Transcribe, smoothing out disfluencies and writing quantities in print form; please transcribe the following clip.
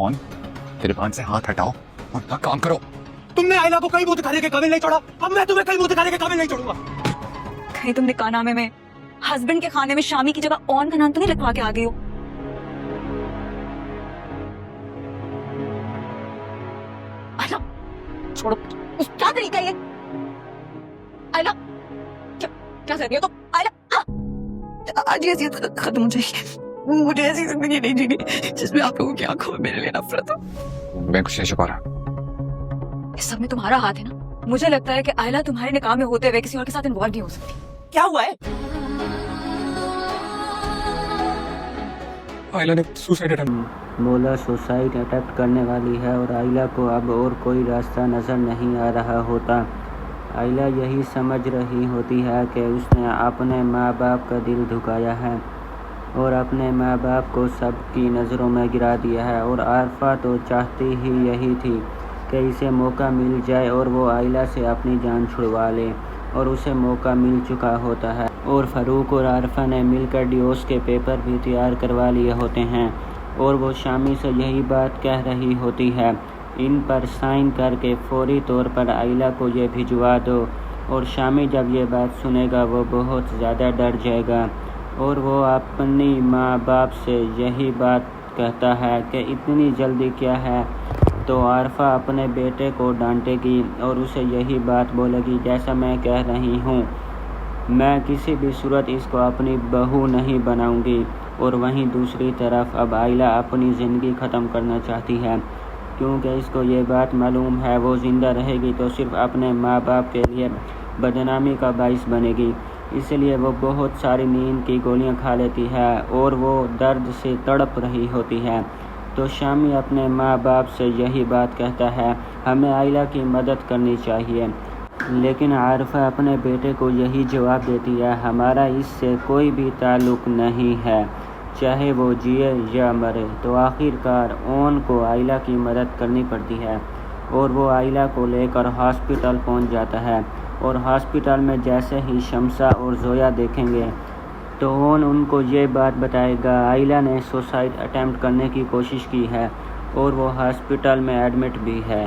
कौन? तेरे भान से हाथ हटाओ और अपना काम करो। तुमने आयला को कहीं मुंह दिखाने के काबिल नहीं छोड़ा, अब मैं तुम्हें कहीं मुंह दिखाने के काबिल नहीं छोड़ूंगा। कहीं तुमने कारनामे में हस्बैंड के खाने में शामी की जगह ऑन का नाम तो नहीं लिखवा के आ गई हो? आयला, छोड़ो, क्या तरीका है ये? आयला, क्या कर रही हो तुम? आयला, आज ये अज़ियत खत्म हो जाएगी। मुझे ऐसी जिंदगी नहीं जीनी जिसमें आप लोगों की आंखों में मेरे लिए नफरत हो। मैं कुछ नहीं छुपा रहा। इस सब में तुम्हारा हाथ है ना। मुझे लगता है कि आयला तुम्हारे निकाह में होते हुए किसी और के साथ इन्वॉल्व नहीं हो सकती। क्या हुआ है? आयला ने सुसाइड अटेम्प्ट। मोला सुसाइड अटेम्प्ट करने वाली है और आयला को अब और कोई रास्ता नज़र नहीं आ रहा होता। आयला यही समझ रही होती है कि उसने अपने माँ बाप का दिल दुखाया है और अपने माँ बाप को सबकी नज़रों में गिरा दिया है। और आरफा तो चाहती ही यही थी कि इसे मौका मिल जाए और वो आयला से अपनी जान छुड़वा ले, और उसे मौका मिल चुका होता है। और फ़ारूक और आरफा ने मिलकर डिवोर्स के पेपर भी तैयार करवा लिए होते हैं और वो शामी से यही बात कह रही होती है, इन पर साइन करके फौरी तौर पर आयला को ये भिजवा दो। और शामी जब ये बात सुनेगा वो बहुत ज़्यादा डर जाएगा और वो अपनी माँ बाप से यही बात कहता है कि इतनी जल्दी क्या है। तो आरफा अपने बेटे को डांटेगी और उसे यही बात बोलेगी, जैसा मैं कह रही हूँ, मैं किसी भी सूरत इसको अपनी बहू नहीं बनाऊंगी। और वहीं दूसरी तरफ अब आयला अपनी ज़िंदगी ख़त्म करना चाहती है, क्योंकि इसको ये बात मालूम है वो ज़िंदा रहेगी तो सिर्फ अपने माँ बाप के लिए बदनामी का बाइस बनेगी। इसलिए वो बहुत सारी नींद की गोलियां खा लेती है और वो दर्द से तड़प रही होती है। तो शामी अपने माँ बाप से यही बात कहता है, हमें आयला की मदद करनी चाहिए। लेकिन आरफा अपने बेटे को यही जवाब देती है, हमारा इससे कोई भी ताल्लुक़ नहीं है, चाहे वो जिए या मरे। तो आखिरकार ओन को आयला की मदद करनी पड़ती है और वो आयला को लेकर हॉस्पिटल पहुंच जाता है। और हॉस्पिटल में जैसे ही शमसा और जोया देखेंगे तो ओन उनको ये बात बताएगा, आयला ने सुसाइड अटेम्प्ट करने की कोशिश की है और वो हॉस्पिटल में एडमिट भी है।